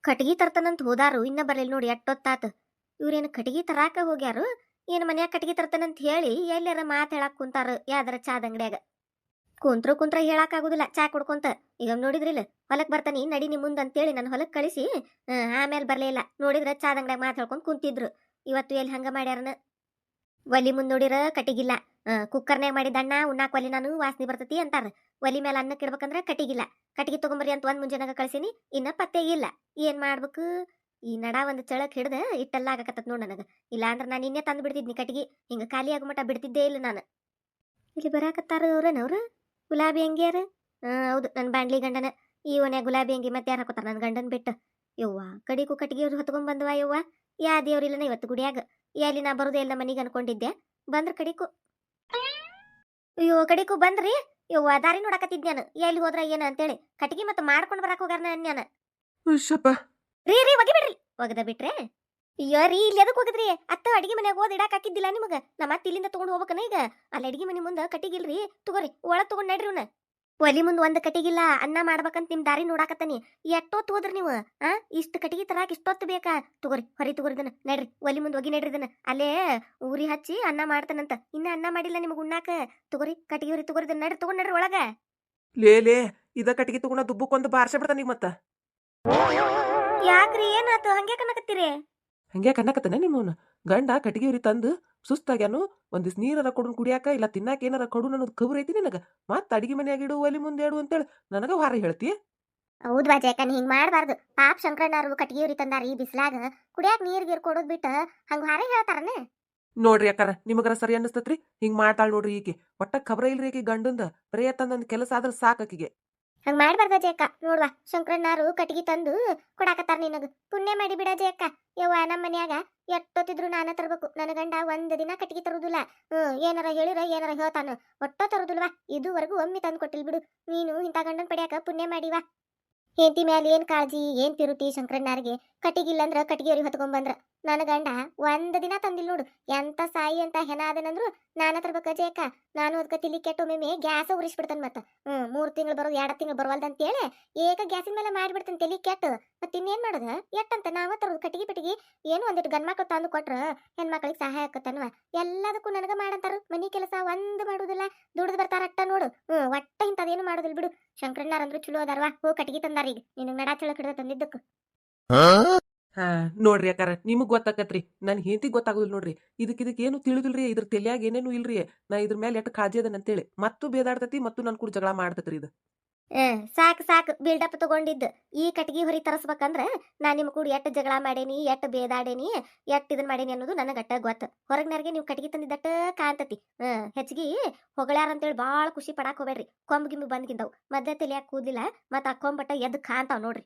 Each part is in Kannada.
ಕಟಗಿ ತರ್ತಾನಂತ ಹೋದಾರು ಇನ್ನ ಬರ್ಲಿಲ್ಲ ನೋಡಿ ಎಷ್ಟೊತ್ತಾತ. ಇವ್ರೇನು ಕಟಗಿ ತರಾಕ ಹೋಗ್ಯಾರು ಏನು ಮನ್ಯಾಗ ಕಟಗಿ ತರ್ತಾನಂತ ಹೇಳಿ ಎಲ್ಲಾರ ಮಾತು ಹೇಳಕ್ ಕುಂತಾರ ಯಾವ್ದಾರ ಚಾದ ಅಂಗಡ್ಯಾಗ. ಕುಂತ್ರ ಹೇಳಕ್ ಆಗುದಿಲ್ಲ ಚಾ ಕುಡ್ಕೊಂತ. ಈಗ ನೋಡಿದ್ರಿಲ್ಲ ಹೊಲಕ್ ಬರ್ತಾನಿ ನಡಿ ನಿಮ್ ಮುಂದ್ ಅಂತೇಳಿ ನನ್ನ ಹೊಲಕ್ ಕಳಿಸಿ ಆಮೇಲೆ ಬರ್ಲೇ ಇಲ್ಲ. ನೋಡಿದ್ರ ಚಾದ ಅಂಗಡ್ಯಾಗ ಮಾತು ಹೇಳ್ಕೊಂಡ್ ಕುಂತಿದ್ರು. ಇವತ್ತು ಎಲ್ಲಿ ಹಂಗ ಮಾಡ್ಯಾರನ. ಒಲಿ ಮುಂದ್ ನೋಡಿರ ಕಟಿಗಿಲ್ಲ. ಕುಕ್ಕರ್ನ್ಯಾಗ ಮಾಡಿದ ಅಣ್ಣ ಉಣ್ಣಾಕ್ ಒಲಿ ನಾನು ವಾಸನೆ ಬರ್ತತಿ ಅಂತಾರ. ಒಲಿ ಮೇಲೆ ಅನ್ನಕ್ಕೆ ಇಡ್ಬೇಕಂದ್ರ ಕಟಿಗಿಲ್ಲ. ಕಟಿಗಿ ತಗೊಂಬರ್ರಿ ಅಂತ ಒಂದ್ ಮುಂಜಾನಾಗ ಕಳ್ಸಿನಿ, ಇನ್ನ ಪತ್ತೆ ಇಲ್ಲ. ಏನ್ ಮಾಡ್ಬೇಕು? ಈ ನಡ ಒಂದ್ ಚಳಕ್ ಹಿಡ್ದ ಇಟ್ಟೆಲ್ಲ ಆಗಕತ್ತತ್ ನೋಡ್ ನನಗ. ಇಲ್ಲ ಅಂದ್ರ ನಾನು ಇನ್ನೇ ತಂದು ಬಿಡ್ತಿದ್ನಿ ಕಟಿಗಿ. ಹಿಂಗ ಖಾಲಿ ಆಗೋ ಮಟ ಬಿಡ್ತಿದ್ದೇ ಇಲ್ಲ ನಾನು. ಇಲ್ಲಿ ಬರಾಕತ್ತಾರ ಅವ್ರನವ್ರು ಗುಲಾಬಿ ಅಂಗಿಯಾರ. ಹೌದು ನನ್ನ ಬಾಂಡ್ಲಿ ಗಂಡನ. ಈ ಓನ್ಯಾಗ ಗುಲಾಬಿ ಅಂಗಿ ಮತ್ತೆ ಯಾರು ಹಾಕೋತಾರ ನನ್ನ ಗಂಡನ್ ಬಿಟ್ಟು. ಯವ್ವ ಕಡಿಗೂ ಕಟ್ಟಿಗೆ ಅವ್ರು ಹೊತ್ಕೊಂಡ್ ಬಂದವ ಯವ್ವ. ಯಾ ದೇವ್ರಿಲ್ಲನ ಇವತ್ತು ಗುಡಿಯಾಗ. ಎಲ್ಲಿ ನಾ ಬರೋದೇ ಇಲ್ಲ ಮನಿಗೆ ಅನ್ಕೊಂಡಿದ್ದೆ. ಬಂದ್ರ ಕಡಿಕು. ಅಯ್ಯೋ ಕಡಿಕು ಬಂದ್ರಿ. ಯವ್ವ ದಾರಿ ನೋಡಕತ್ತಿದ್ನ್ಯಾನು ಎಲ್ಲಿ ಹೋದ್ರ ಏನ ಅಂತೇಳಿ. ಕಟ್ಟಿಗೆ ಮತ್ತೆ ಮಾಡ್ಕೊಂಡ್ ಬರಾಕ್ ಹೋಗಾರ ಅನ್ಯಾನ. ರೀ ಒಗಿ ಬಿಡ್ರಿ. ಒಗದ ಬಿಟ್ರೆ ಅಯ್ಯೋ ರೀ ಇಲ್ಲಿ ಎದಕ್ ಹೋಗಿದ್ರಿ? ಅತ್ತ ಅಡಿಗೆ ಮನ್ಯಾಗ ಓದ್ ಇಡಾಕ್ ಹಾಕಿದ್ದಿಲ್ಲ ನಿಮಗ. ನಮ್ಮ ಅತ್ತ ಇಲ್ಲಿಂದ ತಗೊಂಡ್ ಹೋಗ್ಬೇಕನ ಈಗ. ಅಲ್ಲಿ ಅಡಿಗೆ ಮನೆ ಮುಂದ ಕಟ್ಟಿಗಿಲ್ರಿ. ತಗೋರಿ ಒಳಗ್ ತಗೊಂಡ್ ನಡ್ರಿ ಅವ್ನ. ಒಲಿ ಮುಂದ್ ಒಂದ್ ಕಟ್ಟಿಗಿಲ್ಲ. ಅನ್ನ ಮಾಡ್ಬೇಕಂತ ನಿಮ್ ದಾರಿ ನೋಡಾಕತ್ತಾನಿ. ಎಷ್ಟೊತ್ತು ಹೋದ್ರಿ ನೀವು? ಇಷ್ಟು ಕಟ್ಟಿಗೆ ತರಾಕ್ ಇಷ್ಟೊತ್ತು ಬೇಕಾ? ತಗೋರಿ ಹೊರಿ ತಗೋರಿದನ ನಡ್ರಿ. ಒಲಿ ಮುಂದ್ ಹೋಗಿ ನಡ್ರಿದನ. ಅಲ್ಲೇ ಊರಿ ಹಚ್ಚಿ ಅನ್ನ ಮಾಡ್ತಾನಂತ. ಇನ್ನ ಅನ್ನ ಮಾಡಿಲ್ಲ ನಿಮ್ಗ ಉಣ್ಣಾಕ. ತಗೋರಿ ಕಟ್ಟಿಗೆ ಹೊರಿ ತಗೋರಿದನ ನಡ್ರಿ. ತಗೊಂಡ್ ನಡ್ರಿ ಒಳಗ. ಲೇ ಇದ ಕಟ್ಟಿಗೆ ತಗೊಂಡ ದುಬ್ಬಕ್ಕೊಂದು ಬಾರ್ಸ ಬಿಡ್ತಾನ ಈಗ ಮತ್ತ. ಯಾಕ್ರಿ ಏನಾತು ಹಂಗೆ ಕನ್ನಕತ್ತೀರಿ? ಹಂಗೆ ಕನ್ನಕತ್ತನ ನಿಮ್ಮವನು ಗಂಡ ಕಟ್ಟಿಗೆ ಉರಿ ತಂದು ಸುಸ್ತಾಗ್ಯಾನು. ಒಂದಿಸ್ ನೀರಾರ ಕೊಡು ಕುಡಿಯಾಕ, ಇಲ್ಲ ತಿನ್ನಾಕ ಏನಾರ ಕೊಡು ಅನ್ನೋದು ಖಬರ್ ಐತಿ ನಿನಗ. ಮತ್ತ ಅಡಿಗೆ ಮನ್ಯಾಗ ಇಡು ಒಲಿ ಮುಂದೆ ಇಡು ಅಂತೇಳಿ ನನಗ ವಾರ ಹೇಳ್ತಿ. ಹೌದ್ ಬಾಜೇಕನ್ ಹಿಂಗ್ ಮಾಡ್ಬಾರ್ದು. ಪಾಪ್ ಶಂಕರಣ್ಣಾರು ಕಟ್ಟಿಗೆ ಉರಿ ತಂದಾರ ಈ ಬಿಸ್ಲಾಗ. ಕುಡಿಯಾಕ ನೀರ್ ಗೀರ್ ಕೊಡೋದ್ ಬಿಟ್ಟ ಹಂಗ ಹಾರೆ ಹೇಳ್ತಾರನೆ. ನೋಡ್ರಿ ಅಕ್ಕಾರ ನಿಮಗರ ಸರಿ ಅನ್ನಿಸ್ತತ್ರಿ ಹಿಂಗ್ ಮಾಡ್ತಾಳ ನೋಡ್ರಿ ಈಕಿ. ಒಟ್ಟ ಖಬರ ಇಲ್ರಿ ಈಕಿ ಗಂಡಂದ. ಬರೀ ತಂದೊಂದ್ ಕೆಲಸ ಆದ್ರ ಸಾಕಾಕಿಗೆ. ಹಂಗ ಮಾಡ್ಬಾರ್ದ ಜೇಕ. ನೋಡ್ವಾ ಶಂಕರಣ್ಣಾರು ಕಟ್ಟಿಗೆ ತಂದು ಕೊಡಾಕತ್ತಾರ ನಿನಗ. ಪುಣ್ಯ ಮಾಡಿ ಬಿಡ ಜೇಕ. ಯವ್ವ ನಮ್ಮ ಮನ್ಯಾಗ ಎಷ್ಟೊತ್ತಿದ್ರು ನಾನ ತರ್ಬೇಕು. ನನ್ನ ಗಂಡ ಒಂದ್ ದಿನ ಕಟ್ಟಿಗೆ ತರುದಿಲ್ಲ. ಏನಾರ ಹೇಳಿರ ಏನಾರ ಹೇಳ್ತಾನ. ಒಟ್ಟ ತರುದಿಲ್ವಾ. ಇದುವರೆಗೂ ಒಮ್ಮೆ ತಂದು ಕೊಟ್ಟಿಲ್ ಬಿಡು. ನೀನು ಇಂಥ ಗಂಡನ್ ಪಡ್ಯಾಕ ಪುಣ್ಯ ಮಾಡಿವಾ. ಹೆಂಡತಿ ಮ್ಯಾಲ ಏನ್ ಕಾಳಜಿ ಏನ್ ತಿರುತಿ ಶಂಕರಣ್ಣಾರಿಗೆ. ಕಟ್ಟಿಗಿಲ್ಲ ಅಂದ್ರ ಕಟ್ಟಿಗೆ ಅವ್ರಿಗೆ ಹೊತ್ಕೊಂಡ್ ನನ್ನ ಗಂಡ ಒಂದ್ ದಿನ ತಂದಿಲ್ ನೋಡು. ಎಂತ ಸಾಯಿ ಅಂತ ಹೆಣ ಅದನಂದ್ರು ನಾನ ತರ್ಬೇಕ ಜೇಕ. ನಾನು ಅದಕ್ಕೆ ತಿಳಿ ಕೆಟ್ಟ ಒಮ್ಮೆ ಗ್ಯಾಸ ಉರಿಸ್ಬಿಡ್ತಾನ ಮತ್ತ. 3 ತಿಂಗಳು ಬರೋದು 2 ತಿಂಗಳು ಬರವಲ್ದ ಅಂತೇಳಿ ಏಕ ಗ್ಯಾಸಿನ ಮೇಲೆ ಮಾಡ್ಬಿಡ್ತಾನೆ ತಲಿ ಕೆಟ್ಟ. ಮತ್ ಇನ್ನೇನ್ ಮಾಡೋದ ಎಟ್ಟಂತ ನಾವ ತರೋದು ಕಟ್ಟಿಗೆ ಪಿಟ್ಟಿಗೆ. ಏನು ಒಂದಿಟ್ಟು ಗಂಡ್ಮಕ್ಳು ತಂದು ಕೊಟ್ರ ಹೆಣ್ಮಕ್ಳಿಗೆ ಸಹಾಯ ಆಕತ್ತನ್ವ. ಎಲ್ಲದಕ್ಕೂ ನನಗ ಮಾಡಂತಾರ. ಮನಿ ಕೆಲಸ ಒಂದ್ ಮಾಡುದಿಲ್ಲ. ದುಡ್ದು ಬರ್ತಾರ ಅಟ್ಟ ನೋಡು. ಒಟ್ಟ ಇಂಥದೇನು ಮಾಡುದಿಲ್ ಬಿಡು. ಶಂಕರಣ್ಣಾರ್ ಅಂದ್ರು ಚಲೋ ಅದಾರ್ವಾ. ಕಟ್ಟಿಗೆ ತಂದಾರ ಈಗ ನಿನಗ್ ನಡಾ ಚಳಕ್ ಹಿಡ್ದ ತಂದಿದ್ದಕ್ಕ. ಹಾ ನೋಡ್ರಿ ಅಕ್ಕಾರ ನಿಮಗ್ ಗೊತ್ತಾಕತ್ರಿ. ನನ್ ಹೆಂಡತಿಗ್ ಗೊತ್ತಾಗುದಿಲ್ಲ ನೋಡ್ರಿ. ಇದಕ್ ಏನು ತಿಳಿದಿಲ್ರಿ. ಇದ್ರ ತಲ್ಯಾಗ ಏನೇನು ಇಲ್ರಿ. ನಾ ಇದ್ರ ಮೇಲೆ ಎಷ್ಟ್ ಕಾಳಜಿ ಅದನ್ ಅಂತೇಳಿ ಮತ್ತು ಬೇದಾಡ್ತತಿ ಮತ್ತು ನನ್ ಕೂಡ ಜಗಳ ಮಾಡ್ತತ್ರಿ ಇದು. ಸಾಕು ಬಿಲ್ಡಪ್ ತಗೊಂಡಿದ್ದು. ಈ ಕಟ್ಟಿಗೆ ಹೊರಿ ತರಸ್ಬೇಕಂದ್ರ ನಾ ನಿಮ್ ಕೂಡ ಎಷ್ಟ್ ಜಗಳ ಮಾಡೇನಿ, ಎಷ್ಟ್ ಬೇದಾಡೇನಿ, ಎಷ್ಟ್ ಇದನ್ ಮಾಡೇನಿ ಅನ್ನೋದು ನನಗ ಅಟ್ಟ ಗೊತ್ತ. ಹೊರಗ್ನರ್ಗೆ ನೀವು ಕಟ್ಟಿಗೆ ತಂದಿದ್ದಟ್ಟ ಕಾಣ್ತತಿ. ಹೆಚ್ಚಿಗೆ ಹೊಗಳಾರ ಅಂತೇಳಿ ಬಾಳ ಖುಷಿ ಪಡಾಕ್ ಹೋಗ್ಬೇಡ್ರಿ. ಕೊಂಬ್ ಗಿಂಬು ಬಂದ್ಕಿಂದವ್ ಮದ್ದೆ ತಲಿಯಾಕ ಕೂದ್ಲಿಲ್ಲ. ಮತ್ತ ಆ ಕೊಂಬಟ್ಟ ಎದ್ ಕಾಣ್ತಾವ್ ನೋಡ್ರಿ.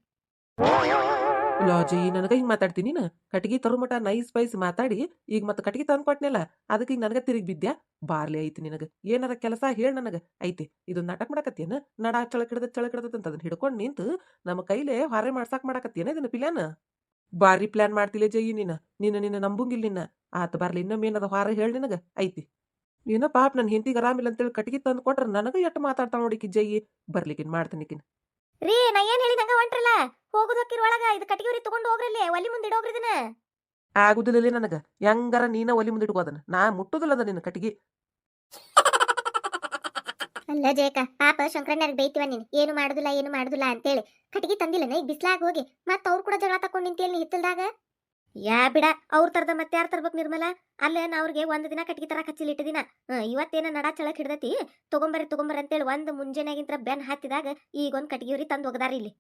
ಲಾಜಿ ನನಗ ಹಿಂಗ್ ಮಾತಾಡ್ತೀನಿ ನೀನು. ಕಟ್ಟಿಗೆ ತರು ಮಟ ನೈಸ್ ಬೈಸ್ ಮಾತಾಡಿ ಈಗ ಮತ್ತ ಕಟ್ಟಿಗೆ ತಂದು ಕೊಟ್ನಲ್ಲ ಅದಕ್ಕೆ ಈಗ ನನಗ ತಿರುಗಿ ಬಿದ್ದ್ಯಾ. ಬಾರ್ಲಿ ಐತಿ ನಿನಗ ಏನಾರ ಕೆಲಸ ಹೇಳ ನನಗ ಐತಿ. ಇದನ್ನ ನಾಟಕ ಮಾಡಕತ್ತೇನ? ನಡಾ ಚಳಕ್ ಹಿಡ್ದತ್ ಅಂತ ಅದನ್ನ ಹಿಡ್ಕೊಂಡ್ ನಿಂತು ನಮ್ಮ ಕೈಲೇ ಹೊರೆ ಮಾಡ್ಸಾಕ್ ಮಾಡಕತ್ತೇನ ಇದನ್ನ ಪ್ಲಾನ್? ಬಾರಿ ಪ್ಲಾನ್ ಮಾಡ್ತಿಲ್ಲ ಜಯಿ ನಿನ್ನ. ನಿನ್ನ ನಂಬುಂಗಿಲ್ಲ ನಿನ್ನ. ಆತ ಬಾರ್ಲಿ ಇನ್ನೊಮ್ಮೆ ಏನದ ಹೊರ ಹೇಳಿ ನಿನಗ ಐತಿ. ಏನೋ ಪಾಪ ನನ್ ಹೆಂಡತಿಗೆ ಆರಾಮಿಲ್ಲ ಅಂತೇಳಿ ಕಟ್ಟಿಗೆ ತಂದು ಕೊಟ್ರ ನನಗ ಎಟ್ಟು ಮಾತಾಡ್ತಾವ ನೋಡಿಕಿ ಜಯಿ. ಬರ್ಲಿಕ್ಕಿನ್ ಮಾಡ್ತಾನಿಕಿನ್. ರೀ ನಾ ಏನ್ ಹೇಳಿದಂಗ ಹೊಂಟ್ರಲ್ಲ. ಹೋಗುದ್ ಹೊಕ್ಕಿರ್ ಒಳಗ ಇದು ಕಟ್ಟಿಗೆ ಹೊರಿ ತಗೊಂಡ್ ಹೋಗ್ರಲ್ಲಿ. ಒಲಿ ಮುಂದೆ ಇಡೋಗ್ರಿ ಇದನ್ನ. ಆಗುದಿಲ್ಲ ನನಗ. ಹೆಂಗಾರ ನೀನ ಒಲಿ ಮುಂದೆ ಇಟ್ಕೋದನ್ನ ನಾ ಮುಟ್ಟುದಿಲ್ಲದ ನಿನ್ನ ಕಟ್ಟಿಗೆ. ಅಲ್ಲ ಜೇಕ ಪಾಪ ಶಂಕರಣ್ಣರಿಗೆ ಬೈತಿವ ನೀನು. ಏನು ಮಾಡುದಿಲ್ಲ ಅಂತೇಳಿ. ಕಟ್ಟಿಗೆ ತಂದಿಲ್ಲನ ಈಗ ಬಿಸ್ಲಾಗ ಹೋಗಿ. ಮತ್ತ ಅವ್ರು ಕೂಡ ಜಗಳ ತಕೊಂಡ್ ನಿಂತೇಳಿ ನೀ ಹಿತ್ತಲ್ದಾಗ. ಯಾ ಬಿಡ ಅವ್ರ ತರದ ಮತ್ತೆ ಯಾರು ತರ್ಬೇಕು ನಿರ್ಮಲ. ಅಲ್ಲೇ ನಾ ಅವ್ರಿಗೆ ಒಂದ್ ದಿನ ಕಟ್ಟಿಗೆ ತರಕ್ ಹಚ್ಚಿಲ್ಲ ಇಟ್ಟು ದಿನ. ಇವತ್ತೇನ ನಡಾ ಚಳಕ್ ಹಿಡ್ದತಿ. ತಗೊಂಬರ್ರಿ ಅಂತೇಳಿ ಒಂದ್ ಮುಂಜಾನೆಗಿಂತ ಬೆನ್ ಹತ್ತಿದಾಗ ಈಗ ಒಂದ್ ಕಟ್ಟಿಗೆ ಹೊರಿ ತಂದು ಒಗದಾರ ಇಲ್ಲಿ.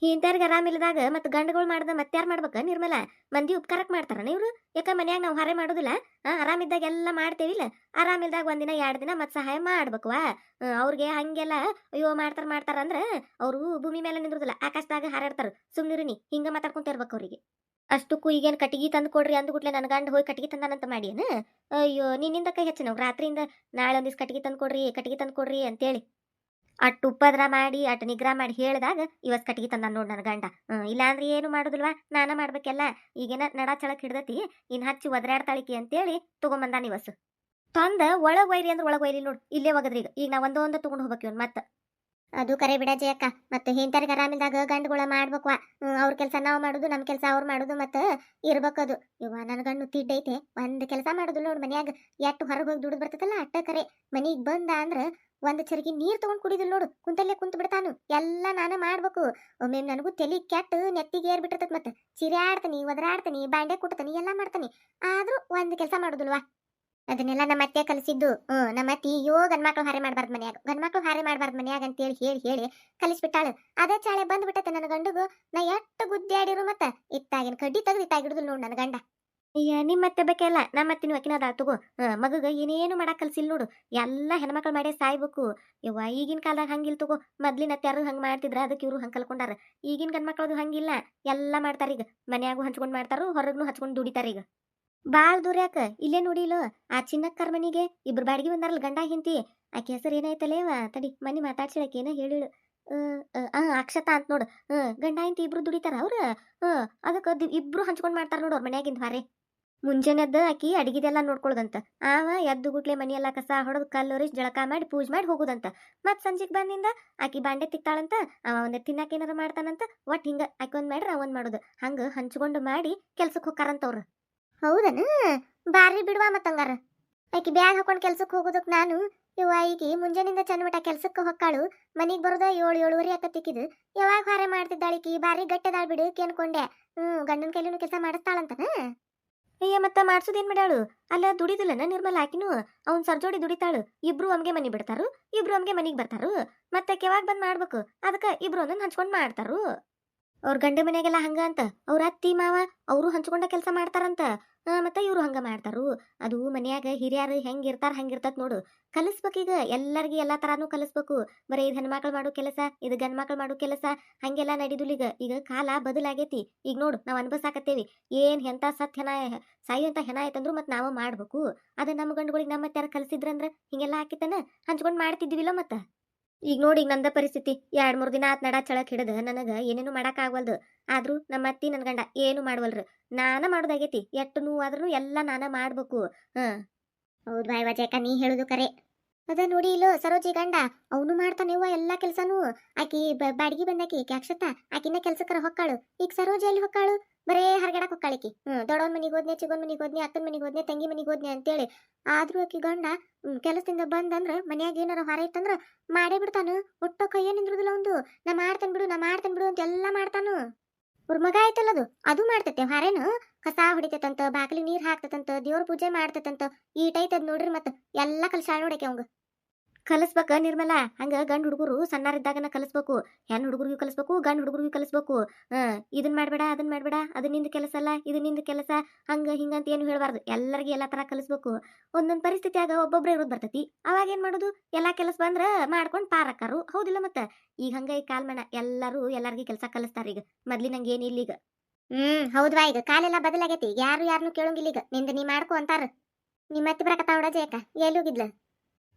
ಇಂಥವ್ರಿಗೆ ಆರಾಮಿಲ್ಲದಾಗ ಮತ್ ಗಂಡುಗಳು ಮಾಡ್ದ ಮತ್ತಾರು ಮಾಡ್ಬೇಕ ನಿರ್ಮಲ? ಮಂದಿ ಉಪಕಾರಕ್ ಮಾಡ್ತಾರನ ಇವ್ರು? ಯಾಕ ಮನ್ಯಾಗ ನಾವು ಹಾರೆ ಮಾಡುದಿಲ್ಲ? ಆರಾಮಿದ್ದಾಗ ಎಲ್ಲ ಮಾಡ್ತೇವಿಲ್ಲ. ಆರಾಮಿಲ್ದಾಗ ಒಂದಿನ 2 ದಿನ ಮತ್ ಸಹಾಯ ಮಾಡ್ಬೇಕವಾ. ಅವ್ರಿಗೆ ಹಂಗೆಲ್ಲ ಅಯ್ಯೋ ಮಾಡ್ತಾರ ಅಂದ್ರ ಅವ್ರು ಭೂಮಿ ಮೇಲೆ ನಿಂದ್ರುದಿಲ್ಲ, ಆಕಾಶದಾಗ ಹಾರಾಡ್ತಾರ. ಸುಮ್ನಿರಿನಿ ಹಿಂಗ ಮಾತಾಡ್ಕೊಂತ ಇರ್ಬೇಕು ಅವ್ರಿಗೆ. ಅಷ್ಟಕ್ಕೂ ಈಗೇನ್ ಕಟ್ಟಿಗೆ ತಂದು ಕೊಡ್ರಿ ಅಂದ್ಗುಟ್ಲೆ ನನ್ ಗಂಡ ಹೋಗಿ ಕಟ್ಟಿಗೆ ತಂದಾನಂತ ಮಾಡಿಯೇನ? ಅಯ್ಯೋ ನಿನ್ನಿಂದ ಕೈ ಹೆಚ್ಚ ನಾವು ರಾತ್ರಿಯಿಂದ ನಾಳೆ ಒಂದಿವ್ಸ ಕಟ್ಟಿಗೆ ತಂದು ಕೊಡ್ರಿ ಅಂತೇಳಿ ಅಟ್ ಉಪದ್ರ ಮಾಡಿ ಅಟ್ ನಿಗ್ರಹ ಮಾಡಿ ಹೇಳಿದಾಗ ಇವತ್ ಕಟ್ಟಿಗೆ ತಂದ ನೋಡ್ ನನ್ ಗಂಡ. ಇಲ್ಲಾಂದ್ರೆ ಏನು ಮಾಡುದಿಲ್ವಾ, ನಾನ ಮಾಡ್ಬೇಕೆಲ್ಲ. ಈಗೇನ ನಡಾ ಚಳಕ್ ಹಿಡ್ದತಿ. ಇನ್ ಹಚ್ಚಿ ಒದರಾಡ್ತಾಳಿಕಿ ಅಂತೇಳಿ ತಗೊಂಬಂದಾನ ಇವಸ್. ತಂದ ಒಳಗ್ ಒಯ್ರಿ ಅಂದ್ರೆ ಒಳಗ್ ಒಯ್ರಿ ನೋಡ್. ಇಲ್ಲೇ ಒಗದ್ರಿ ಈಗ ನಾ ಒಂದೊಂದ ತಗೊಂಡ್ ಹೋಗ್ಬೇಕು ಇವ್ನ ಮತ್ತ. ಅದು ಕರೆ ಬಿಡಜೆ ಅಕ್ಕ. ಮತ್ತೆ ಹಿಂತರಿಗೆ ಆರಾಮಿಲ್ದಾಗ ಗಂಡುಗಳ ಮಾಡ್ಬೇಕು. ಅವ್ರ ಕೆಲಸ ನಾವು ಮಾಡುದು, ನಮ್ಮ ಕೆಲಸ ಅವ್ರು ಮಾಡುದು, ಮತ್ತೆ ಇರ್ಬೇಕದು. ಇವ ನನ್ನ ಗಂಡು ತಿಡ್ಡೈತೆ, ಒಂದ್ ಕೆಲಸ ಮಾಡುದು ನೋಡ್ ಮನ್ಯಾಗ. ಎಟ್ಟು ಹೊರಗೆ ಹೋಗಿ ದುಡಿದು ಬರ್ತೈತಲ್ಲ ಅಟ್ಟ ಕರೆ. ಮನಿಗ್ ಬಂದ ಅಂದ್ರ ಒಂದ್ ಚರಗಿ ನೀರ್ ತಗೊಂಡ್ ಕುಡಿದಿಲ್ ನೋಡು, ಕುಂತಲ್ಲೇ ಕುಂತ ಬಿಡ್ತಾನು. ಎಲ್ಲ ನಾನು ಮಾಡ್ಬೇಕು. ಒಮ್ಮೆ ನನಗೂ ತಲಿ ಕೆಟ್ಟ ನೆತ್ತಿಗೆ ಏರ್ ಬಿಟ್ಟಿರ್ತೈತ್. ಮತ್ತೆ ಚಿರಾಡ್ತಾನಿ, ಒದರಾಡ್ತಾನಿ, ಬಾಂಡೆ ಕುಟ್ತಾನಿ, ಎಲ್ಲಾ ಮಾಡ್ತಾನಿ. ಆದ್ರೂ ಒಂದ್ ಕೆಲಸ ಮಾಡುದಿಲ್ವಾ. ಅದನ್ನೆಲ್ಲ ನಮ್ಮ ಅತ್ತೆ ಕಲಿಸಿದ್ದು. ನಮ್ಮ ಅತ್ತಿ ಗಂಡ್ಮಕ್ಳು ಹಾರೆ ಮಾಡ್ಬಾರ್ದು ಮನ್ಯಾಗ, ಗಂಡ್ಮಕ್ಳು ಹಾರೆ ಮಾಡ್ಬಾರ್ದು ಮನ್ಯಾಗ ಅಂತೇಳಿ ಹೇಳಿ ಹೇಳಿ ಕಲಿಸ್ಬಿಟ್ಟಾಳು. ಅದೇ ಚಾಳೆ ಬಂದ್ಬಿಟ್ಟತೆ ನನ್ನ ಗಂಡುಗು. ನಾ ಎಷ್ಟು ಗುದ್ದಾಡಿರು ಮತ್ತ ಇತ್ತಾಗಿನ ಕಡ್ಡಿ ತೆಗೆದು ಇತ್ತಾಗಿಡುದು ನೋಡು ನನ್ನ ಗಂಡ. ಅಯ್ಯ ನಿಮ್ಮತ್ತೆ ಬೇಕಲ್ಲ, ನಮ್ಮತ್ತಿನ ಅಕಿನದ ತಗೋ. ಮಗಗ ಏನೇನು ಮಾಡಕ್ ಕಲ್ಸಿಲ್ ನೋಡು. ಎಲ್ಲ ಹೆಣ್ಮಕ್ಳು ಮಾಡೇ ಸಾಯ್ಬೇಕು. ಯವ್ವ ಈಗಿನ ಕಾಲದಾಗ ಹಂಗಿಲ್ ತಗೋ. ಮೊದ್ಲಿನ ಅತ್ಯಾರು ಹಂಗ್ ಮಾಡ್ತಿದ್ರ, ಅದಕ್ಕೆ ಇವ್ರು ಹಂಗ್ ಕಲ್ಕೊಂಡಾರ. ಈಗಿನ ಗಂಡ್ಮಕ್ಳದು ಹಂಗಿಲ್ಲ, ಎಲ್ಲ ಮಾಡ್ತಾರೀಗ. ಮನ್ಯಾಗೂ ಹಂಚ್ಕೊಂಡ್ ಮಾಡ್ತಾರು, ಹೊರಗ್ನು ಹಚ್ಕೊಂಡ್ ದುಡಿತಾರೀಗ. ಬಾಳ್ ದೂರ ಯಾಕ, ಇಲ್ಲೇ ನೋಡಿಲು. ಆ ಚಿನ್ನಕ್ಕರ್ ಮನಿಗೆ ಇಬ್ರು ಬಾಡಿಗೆ ಬಂದಾರಲ್ಲ ಗಂಡ ಹಿಂತಿ. ಆಕೆ ಹೆಸರು ಏನಾಯ್ತಲೇವ, ತಡಿ ಮನಿ ಮಾತಾಡ್ಸಿಳಕ್ಕೆ ಏನೋ ಹೇಳಿಳು. ಅಕ್ಷತಾ ಅಂತ ನೋಡು. ಗಂಡ ಹಿಂತಿ ಇಬ್ರು ದುಡಿತಾರ ಅವ್ರ. ಅದಕ್ಕೆ ಇಬ್ರು ಹಂಚ್ಕೊಂಡ್ ಮಾಡ್ತಾರ ನೋಡು ಅವ್ರ ಮನ್ಯಾಗಿಂದ ಹಾರೆ. ಮುಂಜಾನೆ ಎದ್ದು ಆಕಿ ಅಡಿಗೆದೆಲ್ಲ ನೋಡ್ಕೊಳ್ಳೋದಂತ. ಆವ ಎದ್ದು ಗುಟ್ಲೆ ಮನಿಯೆಲ್ಲ ಕಸ ಹೊಡೆದು ಕಲ್ಲೊರಿಸಿ ಜಳಕ ಮಾಡಿ ಪೂಜೆ ಮಾಡಿ ಹೋಗುದಂತ. ಮತ್ ಸಂಜೆಗ್ ಬಂದಿಂದ ಆಕಿ ಬಾಂಡೆ ತಿಕ್ತಾಳಂತ, ಅವ ಒಂದ್ ತಿನ್ನಾಕ ಏನಾರ ಮಾಡ್ತಾನಂತ. ಒಟ್ ಹಿಂಗ ಆಕಿ ಒಂದ್ ಮಾಡ್ರ ಅವಂದ್ ಮಾಡುದು, ಹಂಗ ಹಂಚ್ಕೊಂಡು ಮಾಡಿ ಕೆಲ್ಸಕ್ಕೆ ಹೋಗ್ತಾರಂತವ್ರು. ಹೌದನ, ಬಾರಿ ಬಿಡುವ ಮತ್ತಂಗಾರ. ಆಕಿ ಬ್ಯಾಗ್ ಹಾಕೊಂಡ್ ಕೆಲ್ಸಕ್ಕೆ ಹೋಗೋದಕ್ ನಾನು ಇವ ಈಕಿ ಮುಂಜಾನಿಂದ ಚಂದ್ಬಿಟ್ಟ ಕೆಲ್ಸಕ್ಕೆ ಹೊಕ್ಕಾಳು. ಮನಿಗ್ ಬರೋದ 7-7:30 ಆಕತ್ತಿಕ್ಕಿದ್. ಯಾವಾಗ ಹಾರೆ ಮಾಡ್ತಿದ್ದಾಳಿಕಿ, ಬಾರಿ ಗಟ್ಟದಾಳ್ ಬಿಡು ಅನ್ಕೊಂಡೆ. ಗಂಡನ ಕೈಲಿನೂ ಕೆಲಸ ಮಾಡಿಸ್ತಾಳಂತನ. ಅಯ್ಯ ಮತ್ತ ಮಾಡ್ಸೋದೇನ್ ಮಾಡ್ಯಾಳು. ಅಲ್ಲ ದುಡಿದಿಲ್ಲನ ನಿರ್ಮಲ ಆಕಿನೂ. ಅವ್ನ್ ಸರ್ಜೋಡಿ ದುಡಿತಾಳು. ಇಬ್ರು ಒಮ್ಗೆ ಮನಿಗ್ ಬಿಡ್ತಾರು, ಇಬ್ರು ಒಮ್ಗೆ ಮನಿಗ್ ಬರ್ತಾರು. ಮತ್ತೆ ಯಾವಾಗ ಬಂದ್ ಮಾಡ್ಬೇಕು, ಅದಕ್ಕ ಇಬ್ರು ಒಂದೊಂದ್ ಹಂಚ್ಕೊಂಡ್ ಮಾಡ್ತಾರು. ಅವ್ರ ಗಂಡ ಮನೆಗೆಲ್ಲ ಹಂಗ ಅಂತ. ಅವ್ರ ಅತ್ತಿ ಮಾವ ಅವರು ಹಂಚ್ಕೊಂಡ ಕೆಲಸ ಮಾಡ್ತಾರಂತ. ಮತ್ತೆ ಇವ್ರು ಹಂಗ ಮಾಡ್ತಾರು. ಅದು ಮನ್ಯಾಗ ಹಿರಿಯರು ಹೆಂಗಿರ್ತಾರ ಹಂಗಿರ್ತತ್ ನೋಡು. ಕಲಿಸ್ಬೇಕೀಗ ಎಲ್ಲರಿಗೂ ಎಲ್ಲಾ ತರಾನು ಕಲಿಸ್ಬೇಕು. ಬರೀ ಇದು ಹೆಣ್ಮಕ್ಳು ಮಾಡೋ ಕೆಲಸ, ಇದು ಗಂಡ್ ಮಕ್ಳು ಮಾಡೋ ಕೆಲಸ ಹಂಗೆಲ್ಲ ನಡಿದುಲಿಗ. ಈಗ ಕಾಲ ಬದಲಾಗೈತಿ. ಈಗ ನೋಡು ನಾವ್ ಅನ್ಭವಿಸಾಕತ್ತೇವಿ. ಏನ್ ಎಂತ ಸತ್ ಹೆಣ ಸಾಯುವಂತ ಹೆಣ ಆಯ್ತಂದ್ರು ಮತ್ ನಾವು ಮಾಡ್ಬೇಕು. ಅದ ನಮ್ಮ ಗಂಡುಗಳಿಗೆ ನಮ್ಮ ಯಾರ ಕಲಿಸಿದ್ರಂದ್ರ ಹಿಂಗೆಲ್ಲ ಹಾಕಿತನ ಹಂಚ್ಕೊಂಡ್ ಮಾಡ್ತಿದ್ವಿಲ್ಲ ಮತ್ತ. ಈಗ ನೋಡಿ ಈಗ ನಂದ ಪರಿಸ್ಥಿತಿ. 2-3 ದಿನ ಆತ್ ನಡ ಚಳಕ್ ಹಿಡದ ನನಗ ಏನೇನು ಮಾಡಕ್ ಆಗವಲ್ದು. ಆದ್ರೂ ನಮ್ಮ ಅತ್ತಿ ನನ್ ಗಂಡ ಏನು ಮಾಡವಲ್ರು. ನಾನ ಮಾಡೋದಾಗೈತಿ. ಎಟ್ಟು ನೋವಾದ್ರೂ ಎಲ್ಲ ನಾನ ಮಾಡ್ಬೇಕು. ಹೌದ್ ಬಾಯ್ ವಜಾಕ, ನೀ ಹೇಳುದು ಕರೆ. ಅದ ನೋಡಿ ಇಲ್ಲೋ ಸರೋಜಿ ಗಂಡ ಅವನು ಮಾಡ್ತಾನಿವ ಎಲ್ಲಾ ಕೆಲ್ಸಾನು. ಆಕಿ ಬಾಡಿಗೆ ಬಂದಾಕಿ ಅಕ್ಷತಾ, ಆಕಿನ ಕೆಲ್ಸಕ್ಕರ ಹೊಕ್ಕಾಳು. ಈಗ ಸರೋಜಿ ಎಲ್ಲಿ ಹೊಕ್ಕಾಳು, ಬರೇ ಹರಗಡಕ್ ಹೊಕ್ಕಾಳಿಕಿ. ದೊಡ್ಡವನ್ ಮನಿಗ್ ಹೋದ್ನೆ, ಚಿಗೋನ್ ಮನಿಗ್ ಹೋದ್ನೆ, ಅಕ್ಕನ ಮನಿಗ್ ಹೋದ್ನೆ, ತಂಗಿ ಮನಿಗ್ ಹೋದ್ನೆ ಅಂತೇಳಿ. ಆದ್ರೂ ಆಕಿ ಗಂಡ ಕೆಲಸದಿಂದ ಬಂದಂದ್ರ ಮನ್ಯಾಗ ಏನಾರ ಹೊರ ಇತ್ತಂದ್ರ ಮಾಡೇ ಬಿಡ್ತಾನು. ಒಟ್ಟ ಕೈಯೇ ನಿಂದ್ರುದಿಲ್ಲ ಒಂದು. ನಾ ಮಾಡ್ತೇನ್ ಬಿಡು ಅಂತ ಎಲ್ಲಾ ಮಾಡ್ತಾನು. ಅವ್ರ ಮಗ ಆಯ್ತಲ್ಲದು ಅದು ಮಾಡ್ತೈತೆ ಹಾರೇನು. ಕಸ ಹೊಡಿತೈತಂತ, ಬಾಗಿಲಿ ನೀರ್ ಹಾಕ್ತೈತಂತ, ದೇವ್ರ ಪೂಜೆ ಮಾಡ್ತೈತಂತ. ಈಟೈತದ್ ನೋಡ್ರಿ ಮತ್ತ ಎಲ್ಲಾ ಕಲ್ಸಾಳ ನೋಡಕ್ಕೆ ಅವಂಗ. ಕಲಿಸ್ಬೇಕ ನಿರ್ಮಲ. ಹಂಗ ಗಂಡ್ ಹುಡುಗರು ಸಣ್ಣರಿದ್ದಾಗನ ಕಲಿಸ್ಬೇಕು. ಹೆಣ್ ಹುಡುಗರಿಗೂ ಕಲಿಸ್ಬೇಕು, ಗಂಡ್ ಹುಡುಗರಿಗೂ ಕಲಿಸ್ಬೇಕು. ಇದನ್ ಮಾಡ್ಬೇಡ, ಅದನ್ ಮಾಡ್ಬೇಡ, ಅದು ನಿಂದ ಕೆಲಸ ಅಲ್ಲ, ಇದು ನಿಂದ ಕೆಲಸ, ಹಂಗ ಹಿಂಗಂತ ಏನು ಹೇಳ್ಬಾರ್ದು. ಎಲ್ಲರಿಗೂ ಎಲ್ಲಾ ತರ ಕಲಿಸ್ಬೇಕು. ಒಂದೊಂದ್ ಪರಿಸ್ಥಿತಿಯಾಗ ಒಬ್ಬೊಬ್ರೆ ಇರೋದ್ ಬರ್ತೈತಿ. ಅವಾಗ ಏನ್ ಮಾಡುದು, ಎಲ್ಲಾ ಕೆಲಸ ಬಂದ್ರ ಮಾಡ್ಕೊಂಡ್ ಪಾರಕ್ಕಾರು. ಹೌದಿಲ್ಲ ಮತ್ತ. ಈಗ ಹಂಗ ಈ ಕಾಲ್ಮಣ ಎಲ್ಲರೂ ಎಲ್ಲರಿಗೂ ಕೆಲಸ ಕಲಿಸ್ತಾರ. ಈಗ ಮೊದ್ಲಿನಂಗ ಏನಿಲ್ಲ ಈಗ. ಹೌದ್ವಾ, ಈಗ ಕಾಲೆಲ್ಲ ಬದಲಾಗೈತಿ. ಯಾರು ಯಾರನ್ನು ಕೇಳಂಗಿಲ್ಲ. ಈಗ ನಿಂದ ನೀ ಮಾಡ್ಕೊ ಅಂತಾರ. ನಿಮ್ಮ ಅತ್ತಿ ಬರಕತ್ತಾವಡ ಜಯಕ, ಎಲ್ಲಿ ಹೋಗಿದ್ಲ?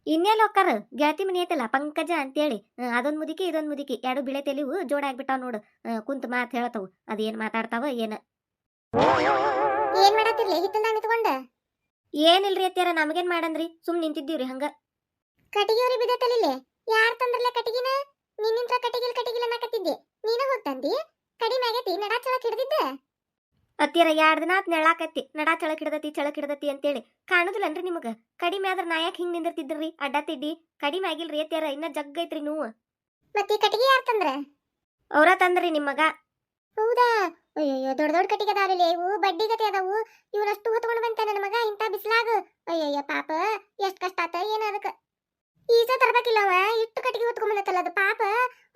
ಇನ್ನೆಲ್ಲ ಹೋಗ್ತಾರ, ಗೆಳತಿ ಮನಿ ಐತಲ್ಲ ಪಂಕಜ ಅಂತೇಳಿ. ಅದೊಂದ್ ಮುದುಕಿ ಇದೊಂದ್ ಮುದುಕಿ ಎರಡು ಬಿಳೆ ತೆಲಿವು ಜೋಡ ಆಗ್ಬಿಟ್ಟಾವ್ ನೋಡು. ಕುಂತ ಮಾತ್ ಹೇಳತಾವು. ಅದೇನ್ ಮಾತಾಡ್ತಾವ ಏನ. ಏನ್ ಮಾಡತ್ತಿರ್ಲಿ ಹಿತ್ತಲ್ದಾಗ ನಿಂತ್ಕೊಂಡ? ಏನಿಲ್ರಿ ಅತ್ಯಾರ, ನಮಗೇನ್ ಮಾಡಂದ್ರಿ, ಸುಮ್ ನಿಂತಿದ್ದೀವ್ರಿ ಹಂಗ. ಕಟಿಗಿಯವ್ರಿ ಬಿದ್ದತಲಿಲೆ ಯಾರ್ ತಂದ್ರಲ್ಲ ಕಟಿಗಿನ? ನಿನ್ನಿಂತ್ರ ಕಟಿಗಿಲ್ ಅನ್ನಕತ್ತಿದ್ದೆ. ನೀನ ಹೋಗ್ತಂದಿ? ಕಡಿಮೆ ಆಗೈತಿ ನಡಾ ಚಳಕ್ ಹಿಡ್ದಿದ್ದ? ಅತ್ತೀರ 2 ದಿನ ಆತ್ ನೆಳಾಕತ್ತಿ. ನಡಾ ಚಳಕ್ ಹಿಡ್ದತಿ ಅಂತೇಳಿ ಕಾಣುದಿಲ್ಲನ್ರಿ ನಿಮಗ? ಕಡಿಮೆ ಆದ್ರ ನಾಯಕ್ ಹಿಂಗ್ ನಿಂದಿರ್ತಿದ್ರಿ ಅಡ್ಡ ತಿಡ್ಡಿ. ಕಡಿಮೆ ಆಗಿಲ್ರಿ ಅತ್ಯಾರ, ಇನ್ನ ಜಗ್ಗೈತ್ರಿ ನೋವು. ಮತ್ತೆ ಕಟಿಗೆ ಯಾರ್ ತಂದ್ರ? ಅವ್ರ ತಂದ್ರಿ ನಿಮ್ಮಗ. ಹೌದಾ? ಅಯ್ಯಯ್ಯೋ, ದೊಡ್ಡ ಕಟಿಗೆ ಅದಾವಿಲ್ಲ ಇವು, ಬಡ್ಡಿ ಗತಿ ಅದಾವು. ಇವನಷ್ಟು ಹೊತ್ಕೊಂಡ್ ಬಂತ ನನ್ನ ಮಗ ಇಂತ ಬಿಸ್ಲಾಗ. ಅಯ್ಯಯ್ಯ ಪಾಪ, ಎಷ್ಟ್ ಕಷ್ಟ ಆತ ಏನ ಅದಕ್ಕ. ಈಸ ತರ್ಬೇಕಿಲ್ಲವ, ಇಟ್ಟು ಕಟಿಗೆ ಹೊತ್ಕೊಂಡ್ ಬಂದತ್ತಲ್ಲ ಅದು ಪಾಪ.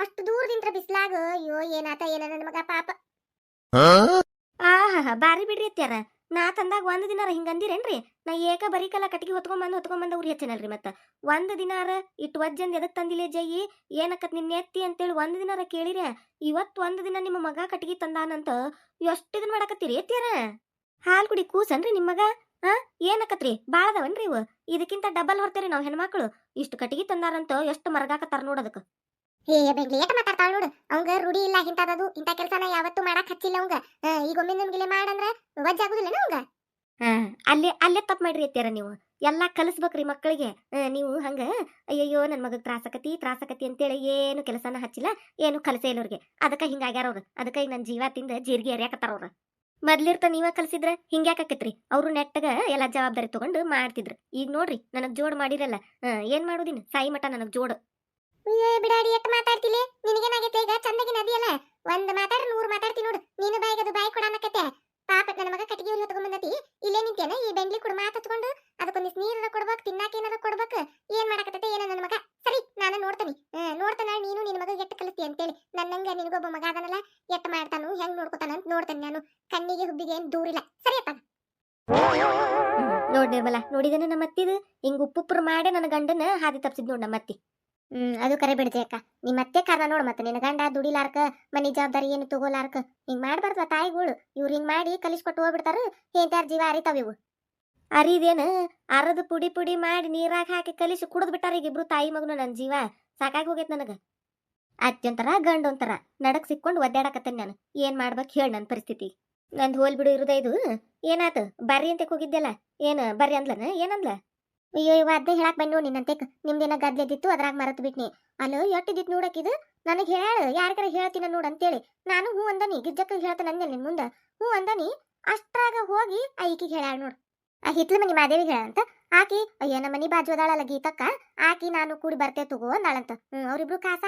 ಅಷ್ಟು ದೂರದಿಂತ್ರ ಬಿಸ್ಲಾಗ. ಅಯ್ಯೋ ಏನಾತ ಏನ ನನ್ನ ಮಗ ಪಾಪ. ಬಾರಿ ಬಿಡ್ರಿ ಅತ್ಯಾರ. ನಾ ತಂದಾಗ 1 ದಿನಾರ ಹಿಂಗಂದಿರೇನ್ರಿ? ನಾ ಏಕ ಬರೀಕಲ್ಲ ಕಟ್ಟಿಗೆ ಹೊತ್ಕೊಂಬಂದ ಊರ್ ಹೆಚ್ಚನಲ್ರಿ. ಮತ್ತ 1 ದಿನಾರ ಇಟ್ಟು ವಜ್ಜಂದ್ ಎದಕ್ ತಂದಿಲೆ ಜಯಿ, ಏನಕ್ಕತ್ ನಿನ್ನ ಎತ್ತಿ ಅಂತೇಳಿ 1 ದಿನಾರ ಕೇಳಿರ? ಇವತ್ತು 1 ದಿನ ನಿಮ್ಮ ಮಗ ಕಟ್ಟಿಗೆ ತಂದಾನಂತ ಎಷ್ಟು ಇದನ್ ಮಾಡಕತ್ತೀರಿ ಅತ್ಯಾರ? ಹಾಲ್ ಕುಡಿ ಕೂಸನ್ರಿ ನಿಮ್ ಮಗ? ಏನಕ್ಕತ್ರಿ ಬಾಳದವನ್ರಿ ಇವು? ಇದಕ್ಕಿಂತ ಡಬಲ್ ಹೊರ್ತೇರಿ ನಾವ್ ಹೆಣ್ಮಕ್ಳು. ಇಷ್ಟು ಕಟ್ಟಿಗೆ ತಂದಾರಂತ ಎಷ್ಟು ಮರಗಾಕತ್ತಾರ ನೋಡದಕ್ಕ. ಏ ಬೆಂಗ್ಲಿ ಏಟ ಮಾತಾಡ್ತಾಳ ನೋಡು. ಅವಂಗ ರೂಢಿ ಇಲ್ಲ ಇಂತದದು. ಇಂತ ಕೆಲ್ಸನ ಯಾವತ್ತೂ ಮಾಡಕ್ ಹಚ್ಚಿಲ್ಲ ಅವಂಗ. ಈಗ ಒಮ್ಮೆ ನಮ್ಗಿಲೆ ಮಾಡಂದ್ರ ವಜ್ಜಾಗುದಿಲ್ಲ ಅವಂಗ. ಅಲ್ಲೇ ತಪ್ಪು ಮಾಡ್ರಿ ಅತ್ಯಾರ ನೀವು. ಎಲ್ಲಾ ಕಲಿಸ್ಬೇಕ್ರಿ ಮಕ್ಕಳಿಗೆ. ನೀವು ಹಂಗ ಅಯ್ಯಯ್ಯೋ ನನ್ ಮಗಗ್ ತ್ರಾಸಕತಿ ಅಂತೇಳಿ ಏನು ಕೆಲಸನ ಹಚ್ಚಿಲ್ಲ, ಏನು ಕಲಸೇ ಇಲ್ಲ ಅವ್ರಿಗೆ. ಅದಕ್ಕ ಹಿಂಗಾಗ್ಯಾರ ಅವ್ರು. ಅದಕ್ಕ ಈಗ ನನ್ ಜೀವ ತಿಂದ ಜೀರಿಗೆ ಎರ್ಯಾಕತ್ತಾರ ಅವ್ರ. ಮೊದ್ಲಿರ್ತ ನೀವ ಕಲ್ಸಿದ್ರ ಹಿಂಗ್ಯಾಕತ್ರಿ. ಅವ್ರು ನೆಟ್ಟಗ ಎಲ್ಲಾ ಜವಾಬ್ದಾರಿ ತಗೊಂಡು ಮಾಡ್ತಿದ್ರು. ಈಗ ನೋಡ್ರಿ ನನಗ್ ಜೋಡ್ ಮಾಡಿರಲ್ಲ. ಏನ್ ಮಾಡೋದಿನ ಸಾಯಿ ಮಠ ನನಗ್ ಜೋಡ್. ಬಿಡಾಡಿ ಎಟ್ ಮಾತಾಡ್ತಿಲಿ, ನಿನಗೇನಾಗೈತೆ ಈಗ? ಚಂದಗಿ ನದಿಯಲ್ಲ, ಒಂದ್ ಮಾತಾಡ್ರ 100 ಮಾತಾಡ್ತಿ ನೋಡು. ನೀನು ಬಾಯಿಗೆ ಅದು ಬಾಯಿ ಕೊಡಾನಕತ್ತೆ. ಪಾಪ ನನ್ನ ಮಗ ಕಟ್ಟಿಗೆ ಉರಿ ಹೊತ್ಕೊಂಡ್ ಬಂದತಿ, ಇಲ್ಲೇ ನಿಂತೇನ ಈ ಬೆಂಡ್ಲಿ ಕುಡ್ ಮಾತ್ ಹಚ್ಕೊಂಡು. ಅದಕ್ಕೊಂದಿಸ್ ನೀರ ಕೊಡ್ಬೇಕು, ತಿನ್ನಾಕ ಏನಾರ ಕೊಡ್ಬೇಕು. ಏನ್ ಮಾಡಕತ್ತೈತೆ ಏನೋ ನನ್ನ ಮಗ. ಸರಿ ನಾನು ನೋಡ್ತಾನೆ, ನೋಡ್ತಾನ ನೀನು ನಿನ್ ಮಗ ಎಟ್ಟು ಕಲಿಸ್ತಿ ಅಂತೇಳಿ. ನನ್ನಂಗ ನಿನಗೊಬ್ಬ ಮಗ ಅದನಲ್ಲ, ಎಟ್ ಮಾಡ್ತಾನು ಹೆಂಗ್ ನೋಡ್ಕೊತಾನ ಅಂತ ನೋಡ್ತಾನೆ ನಾನು. ಕಣ್ಣಿಗೆ ಹುಬ್ಬಿಗೆ ಏನ್ ದೂರಿಲ್ಲ. ಸರಿ ಅಪ್ಪ. ನೋಡ್ ನಿರ್ಮಲ, ನೋಡಿದೇನ ನಮ್ಮ ಅತ್ತಿದು ಹಿಂಗ್ ಉಪ್ಪುಪ್ರ ಮಾಡಿ ನನ್ನ ಗಂಡನ ಹಾದಿ ತಪ್ಸಿದ್ ನೋಡ್ ನಮ್ಮ ಅತ್ತಿ. ಅದು ಕರೆ ಬಿಡ್ತಿ ಅಕ್ಕ. ನಿಮ್ಮ ಅತ್ತೆ ಕಾರಣ ನೋಡ್, ಮತ್ತೆ ನಿನ್ನ ಗಂಡ ದುಡಿಲಾರ್ಕ, ಮನಿ ಜವಾಬ್ದಾರಿ ಏನು ತಗೋಲಾರ್ಕ ಹಿಂಗ್ ಮಾಡ್ಬಾರ್ದ ತಾಯಿಗಳು. ಇವ್ರು ಹಿಂಗ್ ಮಾಡಿ ಕಲಿಸ್ಕೊಟ್ಟು ಹೋಗ್ಬಿಡ್ತಾರ. ಹೆಂತಾರ ಜೀವ ಅರಿತಾವ ಇವು. ಅರಿದೇನ ಅರದ ಪುಡಿ ಮಾಡಿ ನೀರಾಗ ಹಾಕಿ ಕಲಿಸಿ ಕುಡಿದ್ ಬಿಟ್ಟಾರ ಈಗ ಇಬ್ರು ತಾಯಿ ಮಗನು. ನನ್ ಜೀವ ಸಾಕಾಗಿ ಹೋಗೈತ್ ನನಗ. ಅತ್ತಿ ಒಂಥರ ಗಂಡ ಒಂಥರ ನಡಕ್ ಸಿಕ್ಕೊಂಡು ಒದ್ದಾಡಕತ್ತೇನೆ ನಾನು. ಏನ್ ಮಾಡ್ಬೇಕು ಹೇಳ ನನ್ನ ಪರಿಸ್ಥಿತಿ. ನಂದು ಹೋಲ್ ಬಿಡು ಇರುದ ಇದು. ಏನಾತ ಬರ್ರಿ ಅಂತ ಹೋಗಿದ್ದೆಲ್ಲ, ಏನ್ ಬರ್ರಿ ಅಂದ್ಲನ ಏನಂದ್ಲ? ಅಯ್ಯೋ ಇವ ಅದ್ದೇ ಹೇಳಾಕ್ ಬಂದು ನಿನ್ನಂತೆ. ನಿಮ್ದೇನ ಗದ್ಲೆದಿತ್ತು ಅದ್ರಾಗ ಮರತ್ ಬಿಟ್ನಿ. ಅಲ್ಲೋ ಎಟ್ಟಿದಿತ್ತು ನೋಡಕಿದು. ನನಗೆ ಹೇಳ ಯಾರಿಗಾರ ಹೇಳ್ತೀನ ನೋಡ್ ಅಂತೇಳಿ ನಾನು ಹೂ ಅಂದನಿ. ಗಿಜ್ಜಕ್ಕ ಹೇಳ್ತಾನ ಅಂದೆ ನಿನ್ ಮುಂದ. ಹೂ ಅಂದನಿ. ಅಷ್ಟ್ರಾಗ ಹೋಗಿ ಆ ಈಕಿಗೆ ಹೇಳ ನೋಡ್. ಆ ಹಿತ್ಲ ಮನಿ ಮಾದೇವಿಗೆ ಹೇಳಂತ. ಆಕಿ ಅಯ್ಯ ನಮ್ಮ ಮನಿ ಬಾಜು ಅದಾಳಲ್ಲ ಗೀತಕ್ಕ, ಆಕಿ ನಾನು ಕೂಡಿ ಬರ್ತೇ ತಗೋ ಅಂದಾಳಂತ. ಅವ್ರಿಬ್ರು ಕಾಸ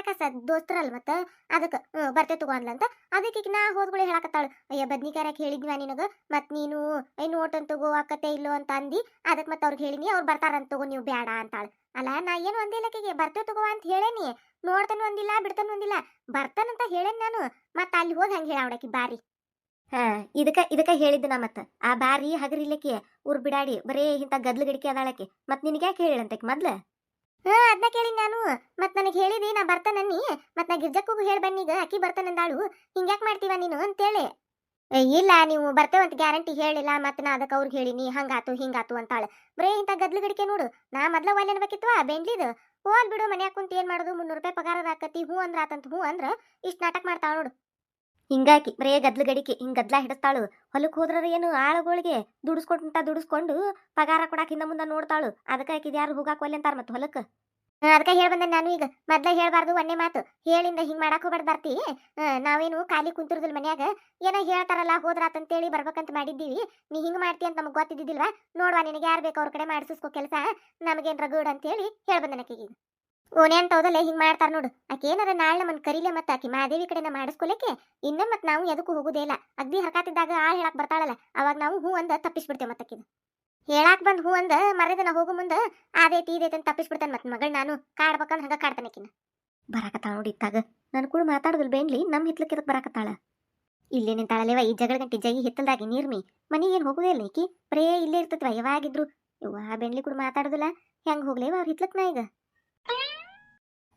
ದೋಸ್ತರಲ್ ಮತ್ತ. ಅದಕ್ಕೆ ಬರ್ತೇ ತಗೋ ಅಂದ್ಲಂತ. ಅದಕ್ಕೆ ನಾ ಹೋದ್ಗಳು ಹೇಳಕತ್ತಾಳು, ಅಯ್ಯ ಬದ್ನಿಕಾರಕ್ಕೆ ಹೇಳಿದ್ವಾ ನಿನಗ, ಮತ್ ನೀನು ನೋಟನ್ ತಗೋ ಅಕ್ಕತೆ ಇಲ್ಲೋ ಅಂತ ಅಂದಿ. ಅದಕ್ಕೆ ಮತ್ತೆ ಅವ್ರಿಗೆ ಹೇಳಿನಿ, ಅವ್ರು ಬರ್ತಾರಂತ ತಗೋ ನೀವು ಬೇಡ ಅಂತಾಳ. ಅಲ್ಲ ನಾ ಏನು ಅಂದಿಲ್ಲಕಿಗೆ ಬರ್ತೇ ತಗೋ ಅಂತ ಹೇಳೇನಿ. ನೋಡ್ತಾನು ಅಂದಿಲ್ಲ ಬಿಡ್ತಾನು ಅಂದಿಲ್ಲ, ಬರ್ತಾನಂತ ಹೇಳೇನಿ ನಾನು. ಮತ್ತ ಅಲ್ಲಿ ಹೋಗಿ ಹಂಗೆ ಹೇಳಾವಡಕಿ ಬಾರಿ. ಇದಕ್ಕ ಹೇಳಿದ್ದ ನಾ ಮತ್ತ. ಆ ಬಾರಿ ಹಗರಿಲ್ಲಕ್ಕೆ ಊರ್ ಬಿಡಾಡಿ ಬರೇ ಇಂತ ಗದ್ಲು ಗಡಿಕೆ ಅದಾಳಕ್ಕೆ. ಮತ್ ನಿನಗ್ಯಾಕೆ ಹೇಳಿಳಂತಕ್ಕೆ ಮೊದ್ಲ? ಅದನ್ನ ಕೇಳಿ ನಾನು. ಮತ್ ನನಗೆ ಹೇಳಿದಿ ನಾ ಬರ್ತಾನನ್ನಿ. ಮತ್ ನಾ ಗಿರ್ಜಕ್ಕೂ ಹೇಳಿ ಬನ್ನೀಗ ಅಕ್ಕಿ ಬರ್ತಾನಂದಾಳು. ಹಿಂಗ್ಯಾಕ್ ಮಾಡ್ತೀವ ನೀನು ಅಂತೇಳಿ. ಇಲ್ಲ ನೀವು ಬರ್ತೇವಂತ ಗ್ಯಾರಂಟಿ ಹೇಳಿಲ್ಲ. ಮತ್ ನಾ ಅದಕ್ಕೆ ಅವ್ರಿಗೆ ಹೇಳಿನಿ ಹಂಗಾತು ಹಿಂಗಾತು ಅಂತಾಳೆ. ಬರೇ ಇಂತ ಗದ್ಲು ಗಡಿಕೆ ನೋಡು. ನಾ ಮೊದ್ಲ ಒಲ್ಲೆ ಅನ್ಬೇಕಿತ್ವಾ ಬೆಂಡ್ಲಿದು. ಹೋಲ್ ಬಿಡು ಮನ್ಯಾಗ ಕುಂತ ಏನ್ ಮಾಡೋದು, 300 ರೂಪಾಯಿ ಪಗಾರ ಆಕತಿ. ಹೂ ಅಂದ್ರ ಆತಂತ. ಹೂ ಅಂದ್ರ ಇಷ್ಟ ನಾಟಕ ಮಾಡ್ತಾಳ ನೋಡು. ಹಿಂಗಾಕಿ ಬರೇ ಗದ್ಲು ಗಡಿಕೆ ಹಿಂಗ್ ಗದ್ಲಾ ಹಿಡಿಸ್ತಾಳು. ಹೊಲಕ್ ಹೋದ್ರ ಏನು ಆಳುಗಳಿಗೆ ದುಡಿಸ್ಕೊಂಡು ಪಗಾರ ಕೊಡಾಕ ಹಿಂದ ಮುಂದ ನೋಡ್ತಾಳು. ಅದಕ್ಕೆ ಆಕಿದ್ ಯಾರು ಹೋಗಾಕ ಒಲ್ಲೆ ಅಂತಾರ ಮತ್ ಹೊಲಕ್. ಅದಕ್ಕೆ ಹೇಳಿ ಬಂದೆ ನಾನು ಈಗ. ಮೊದ್ಲ ಹೇಳ್ಬಾರ್ದು ಒಂದೇ ಮಾತು. ಹೇಳಿಂದ ಹಿಂಗ್ ಮಾಡಾಕ್ ಹೋಗ್ಬಾರ್ದು ಬರ್ತಿ. ನಾವೇನು ಖಾಲಿ ಕುಂತಿರುದಿಲ್ಲ ಮನ್ಯಾಗ. ಏನೋ ಹೇಳ್ತಾರಲ್ಲ ಹೋದ್ರಾತಂತೇಳಿ ಬರ್ಬೇಕಂತ ಮಾಡಿದ್ದೀವಿ. ನೀ ಹಿಂಗ್ ಮಾಡ್ತಿ ಅಂತ ನಮಗ್ ಗೊತ್ತಿದ್ದಿಲ್ವಾ. ನೋಡ್ವಾ ನಿನಗೆ ಯಾರು ಬೇಕು ಅವ್ರ ಕಡೆ ಮಾಡಿಸ್ಕೋ ಕೆಲಸ. ನಮಗೇನ್ ರಗಡ್ ಅಂತೇಳಿ ಹೇಳಿ ಬಂದೆ ನಕ್ಕಿಗೆ. ಓನೇ ಅಂತ ಹೌದಲ್ಲ ಹಿಂಗ್ ಮಾಡ್ತಾರ ನೋಡು. ಆಕೆ ಏನಾರ ನಾಳೆ ನಮ್ಮನ್ ಕರೀಲೆ ಮತ್ತ ಆಕಿ ಮಾದೇವಿ ಕಡೆನ ಮಾಡಿಸ್ಕೊಳಕ್ಕೆ. ಇನ್ನ ಮತ್ ನಾವು ಎದಕ್ಕೂ ಹೋಗುದೇ ಇಲ್ಲ. ಅಗ್ದಿ ಹರ್ಕಾತಿದ್ದಾಗ ಹೇಳಾಕ್ ಬರ್ತಾಳಲ್ಲ, ಅವಾಗ ನಾವು ಹೂ ಅಂದ ತಪ್ಪಿಸ್ಬಿಡ್ತೇವೆ ಮತ್ತಕ್ಕಿದ. ಹೇಳಾಕ್ ಬಂದ್ ಹೂ ಅಂದ ಮರ್ಯಾದ ಹೋಗು ಮುಂದ ಆದೈತಿ ಇದೈತಿ ಅಂತ ತಪ್ಪಿಸ್ಬಿಡ್ತಾನೆ ಮತ್ ಮಗಳ್. ನಾನು ಕಾಡ್ಬೇಕಂದ್ ಹಂಗ ಕಾಡ್ತಾನಕಿನ. ಬರಾಕತ್ತಾಳ ನೋಡಿ ಇತ್ತಾಗ. ನನ್ ಕೂಡ ಮಾತಾಡುದಿಲ್ ಬೇನ್ಲಿ ನಮ್ ಹಿತ್ಲಕ್ಕೆ ಎದಕ್ ಬರಾಕತ್ತಾಳ? ಇಲ್ಲೇ ನಿಂತಾಳಲ್ಲೇವ ಈ ಜಗಳ ಗಂಟಿ ಜೈ ಹಿತ್ತಲ್ದಾಗಿ ನೀರ್ಮಿ. ಮನಿಗೇನ್ ಹೋಗುದೇ ಇಲ್ಲ ಈಕಿ. ಬರೇ ಇಲ್ಲೇ ಇರ್ತತ್ವ ಯಾವಾಗಿದ್ರು. ಇವ್ವ ಬೆಂಡ್ಲಿ ಕೂಡ ಮಾತಾಡುದಿಲ್ಲ. ಹೆಂಗ್ ಹೋಗ್ಲೇವ ಅವ್ರ ಹಿತ್ಲಕ್ ನಾ ಈಗ?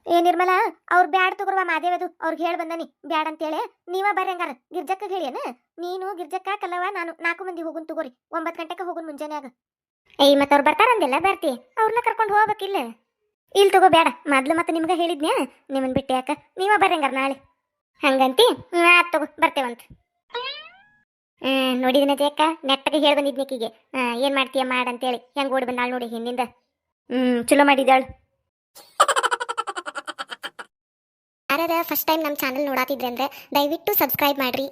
ಏ ನಿರ್ಮಲಾ, ಅವ್ರ ಬ್ಯಾಡ್ ತಗೋರ್ವ ಮಾದೇವದು. ಅವ್ರಿಗೆ ಹೇಳಿ ಬಂದನಿ ಬ್ಯಾಡ್ ಅಂತೇಳಿ. ನೀವ ಬರ್ರಿ ಹಂಗಾರ. ಗಿರ್ಜಕ್ಕ ಹೇಳಿಯನ? ನೀನು ಗಿರ್ಜಕ್ಕ ಕಲ್ಲವ ನಾನು 4 ಮಂದಿ ಹೋಗುನ್ ತಗೋರಿ. 9 ಗಂಟೆಗೆ ಹೋಗುನ್ ಮುಂಜಾನ್ಯಾಗ. ಮತ್ ಅವ್ರು ಬರ್ತಾರಂದಿಲ್ಲ ಬರ್ತಿ. ಅವ್ರನ್ನ ಕರ್ಕೊಂಡು ಹೋಗ್ಬೇಕಿಲ್ಲ. ಇಲ್ ತಗೋ ಬೇಡ. ಮೊದ್ಲು ಮತ್ತೆ ನಿಮ್ಗ ಹೇಳಿದ್ನ್ಯಾ ನಿಮ್ಮನ್ ಬಿಟ್ಟೆ ಯಾಕ. ನೀವ ಬರ್ರಿ ಹಂಗಾರ ನಾಳೆ. ಹಂಗಂತಿ ಆತ್ ತಗೋ ಬರ್ತೇವಂತ. ನೋಡಿದಿನ ಜೇಕ ನೆಟ್ಟಗೆ ಹೇಳಿ ಬಂದಿದ್ನಿಕಿಗೆ. ಏನ್ ಮಾಡ್ತೀಯ ಮಾಡಂತೇಳಿ. ಹೆಂಗ್ ಓಡಿ ಬಂದಾಳ ನೋಡಿ ಹಿಂದಿಂದ. ಚಲೋ ಮಾಡಿದಾಳು. ಯಾರ ಫಸ್ಟ್ ಟೈಮ್ ನಮ್ಮ ಚಾನಲ್ ನೋಡಾತಿದ್ರೆ ಅಂದ್ರೆ ದಯವಿಟ್ಟು ಸಬ್ಸ್ಕ್ರೈಬ್ ಮಾಡ್ರಿ.